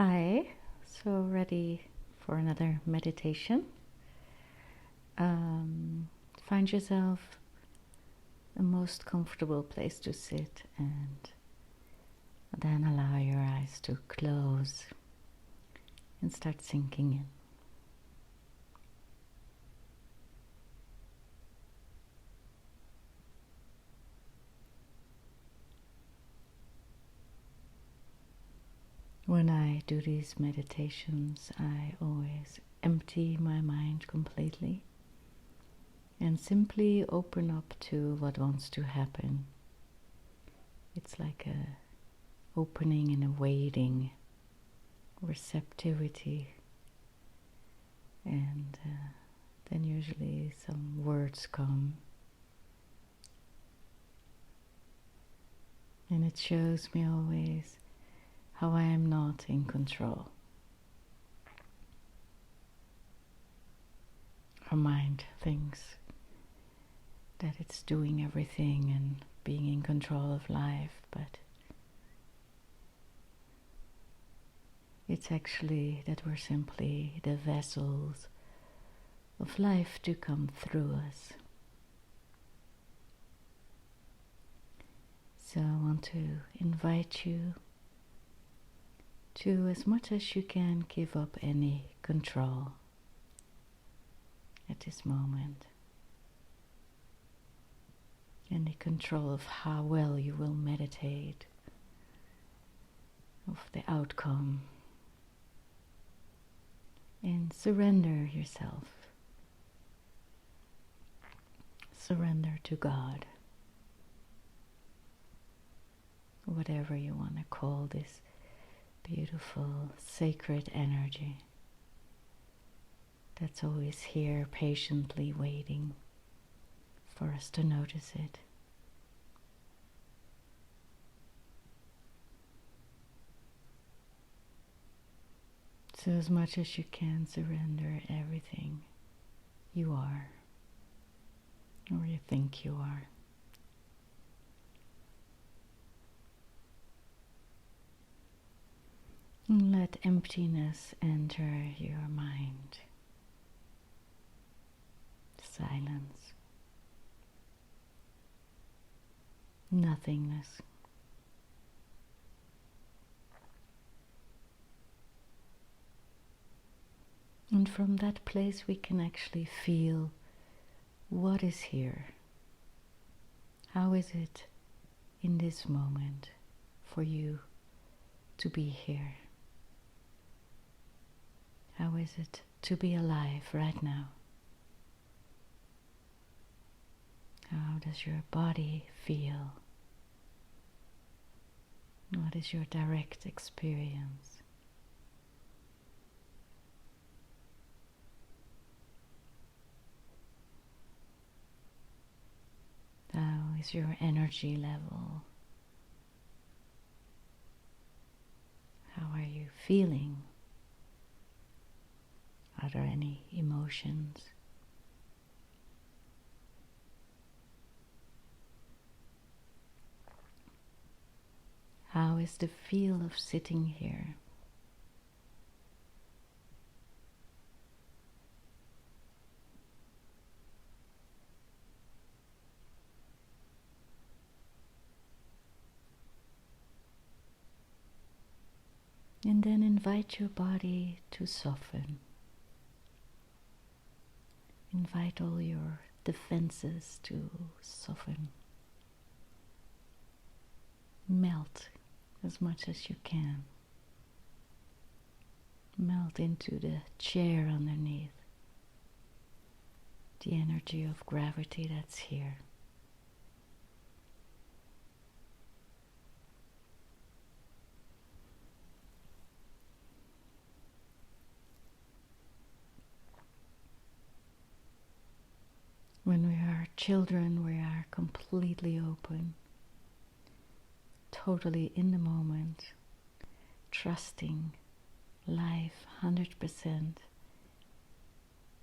Hi, so ready for another meditation. Find yourself the most comfortable place to sit and then allow your eyes to close and start sinking in. When I do these meditations, I always empty my mind completely and simply open up to what wants to happen. It's like a opening and a waiting, receptivity, and then usually some words come, and it shows me always how I am not in control. Our mind thinks that it's doing everything and being in control of life, but it's actually that we're simply the vessels of life to come through us. So I want to invite you to, as much as you can, give up any control at this moment. Any control of how well you will meditate, of the outcome. And surrender yourself. Surrender to God. Whatever you want to call this beautiful, sacred energy that's always here, patiently waiting for us to notice it. So as much as you can, surrender everything you are, or you think you are. And let emptiness enter your mind. Silence. Nothingness. And from that place we can actually feel what is here. How is it in this moment for you to be here? How is it to be alive right now? How does your body feel? What is your direct experience? How is your energy level? How are you feeling? Are there any emotions? How is the feel of sitting here? And then invite your body to soften. Invite all your defenses to soften. Melt as much as you can. Melt into the chair underneath. The energy of gravity that's here. When we are children, we are completely open, totally in the moment, trusting life 100%.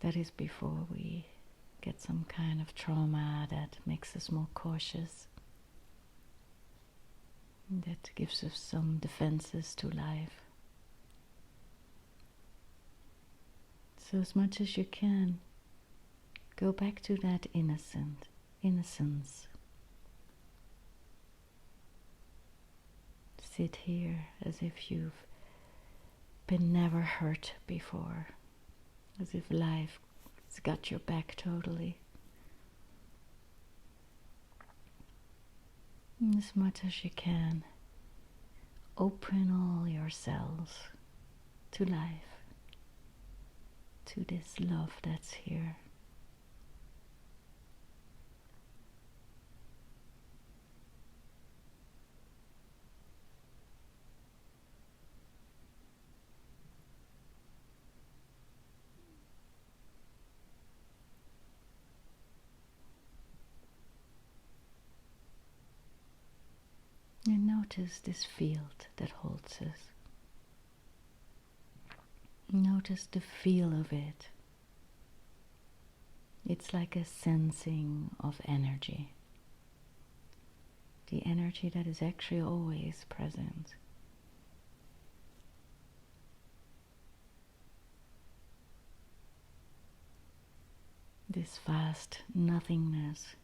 That is before we get some kind of trauma that makes us more cautious, that gives us some defenses to life. So as much as you can, go back to that innocence. Sit here as if you've been never hurt before, as if life has got your back totally. And as much as you can, open all your cells to life, to this love that's here. And notice this field that holds us. Notice the feel of it. It's like a sensing of energy. The energy that is actually always present. This vast nothingness.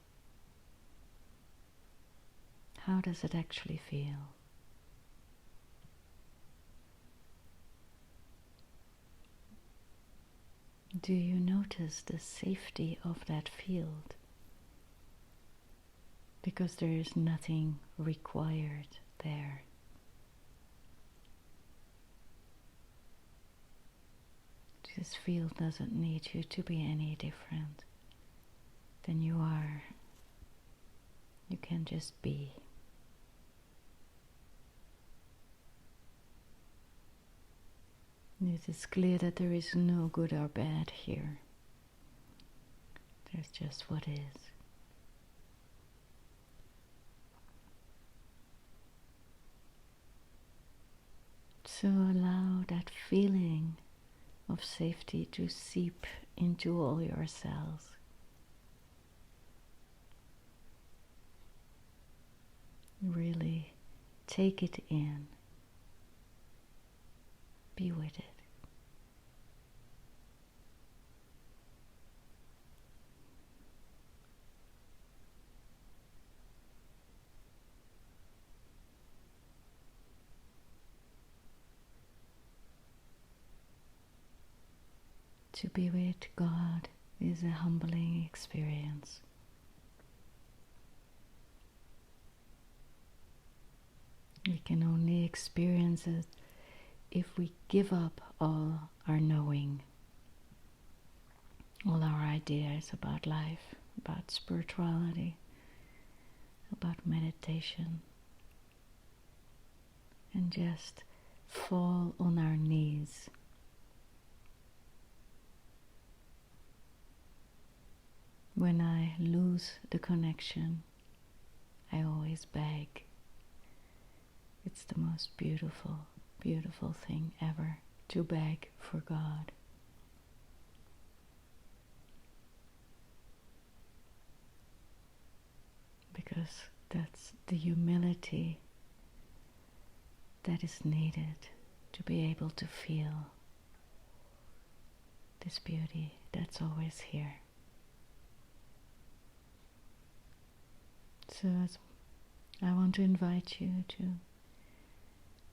How does it actually feel? Do you notice the safety of that field? Because there is nothing required there. This field doesn't need you to be any different than you are. You can just be. It is clear that there is no good or bad here. There's just what is. So allow that feeling of safety to seep into all your cells. Really take it in. Be with it. To be with God is a humbling experience. We can only experience it if we give up all our knowing, all our ideas about life, about spirituality, about meditation, and just fall on our knees. When I lose the connection, I always beg. It's the most beautiful, beautiful thing ever, to beg for God. Because that's the humility that is needed to be able to feel this beauty that's always here. So I want to invite you to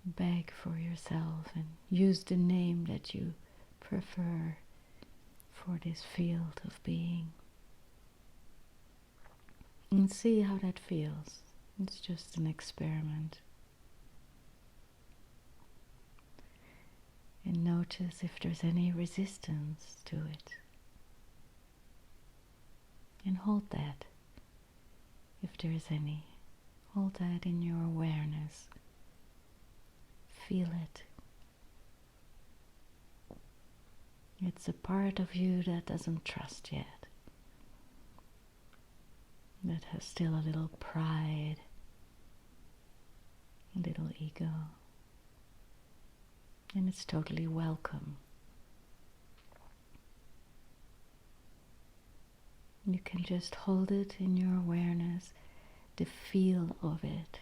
beg for yourself and use the name that you prefer for this field of being. And see how that feels. It's just an experiment. And notice if there's any resistance to it. And hold that. If there is any, hold that in your awareness. Feel it. It's a part of you that doesn't trust yet. That has still a little pride, a little ego. And it's totally welcome. You can just hold it in your awareness, the feel of it.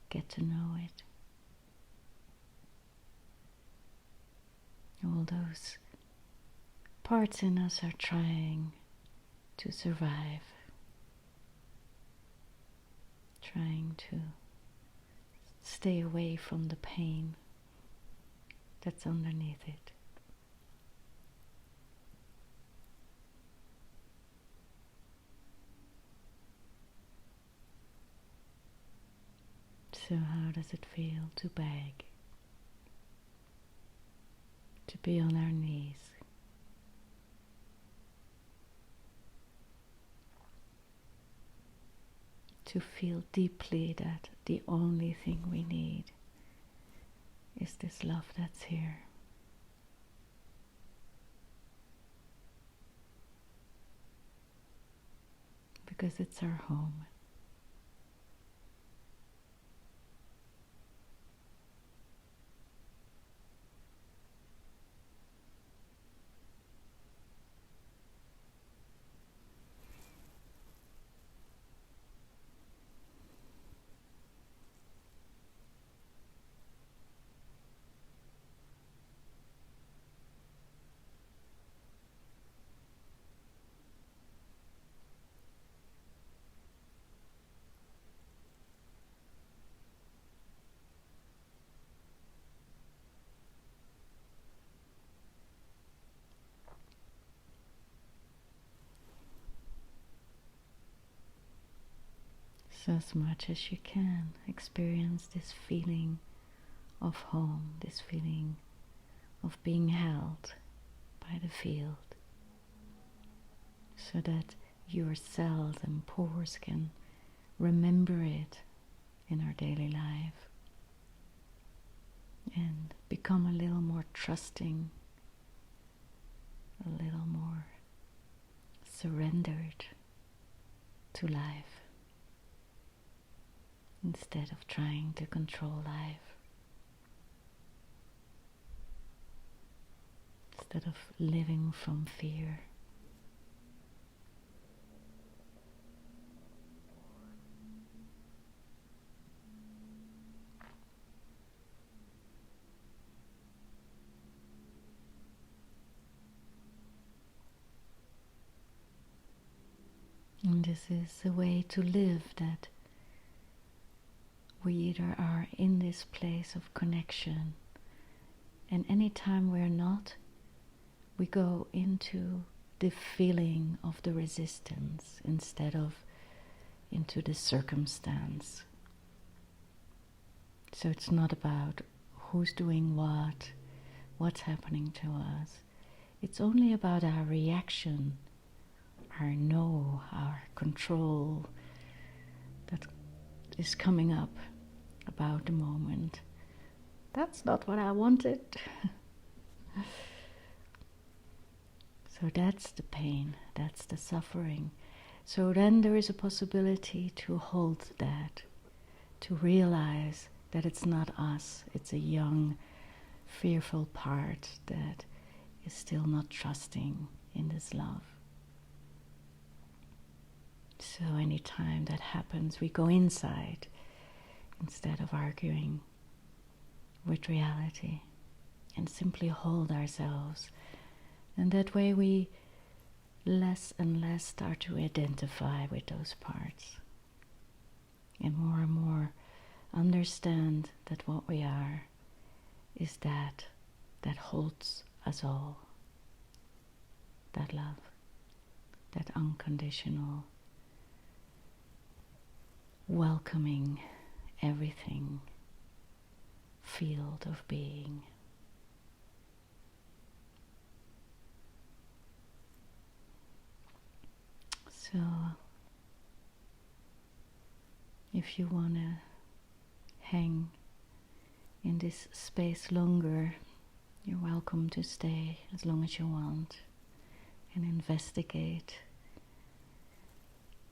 Get to know it. All those parts in us are trying to survive, trying to stay away from the pain that's underneath it. So how does it feel to beg? To be on our knees? To feel deeply that the only thing we need is this love that's here. Because it's our home. So as much as you can, experience this feeling of home, this feeling of being held by the field, so that your cells and pores can remember it in our daily life and become a little more trusting, a little more surrendered to life, instead of trying to control life, instead of living from fear. And this is a way to live, that we either are in this place of connection, and anytime we're not, we go into the feeling of the resistance instead of into the circumstance. So it's not about who's doing what, what's happening to us. It's only about our reaction, our no, our control that is coming up about the moment. That's not what I wanted. So that's the pain, that's the suffering. So then there is a possibility to hold that, to realize that it's not us, it's a young, fearful part that is still not trusting in this love. So anytime that happens, we go inside instead of arguing with reality and simply hold ourselves. And that way we less and less start to identify with those parts, and more understand that what we are is that holds us all. That love, that unconditional, welcoming everything field of being. So, if you want to hang in this space longer, you're welcome to stay as long as you want and investigate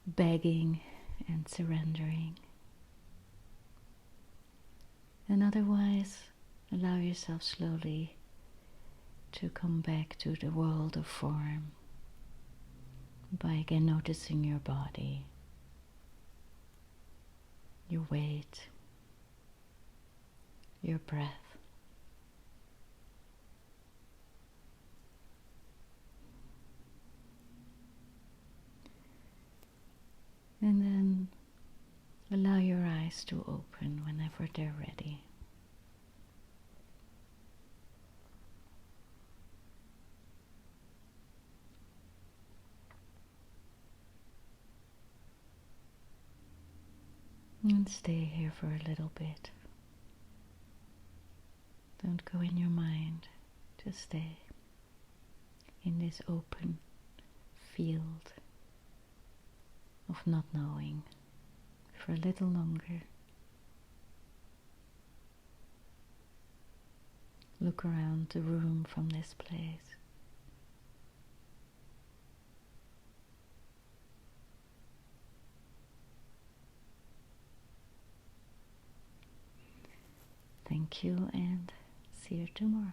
begging and surrendering. And otherwise, allow yourself slowly to come back to the world of form by again noticing your body, your weight, your breath. And then allow your eyes to open whenever they're ready. And stay here for a little bit. Don't go in your mind, just stay in this open field of not knowing for a little longer. Look around the room from this place. Thank you and see you tomorrow.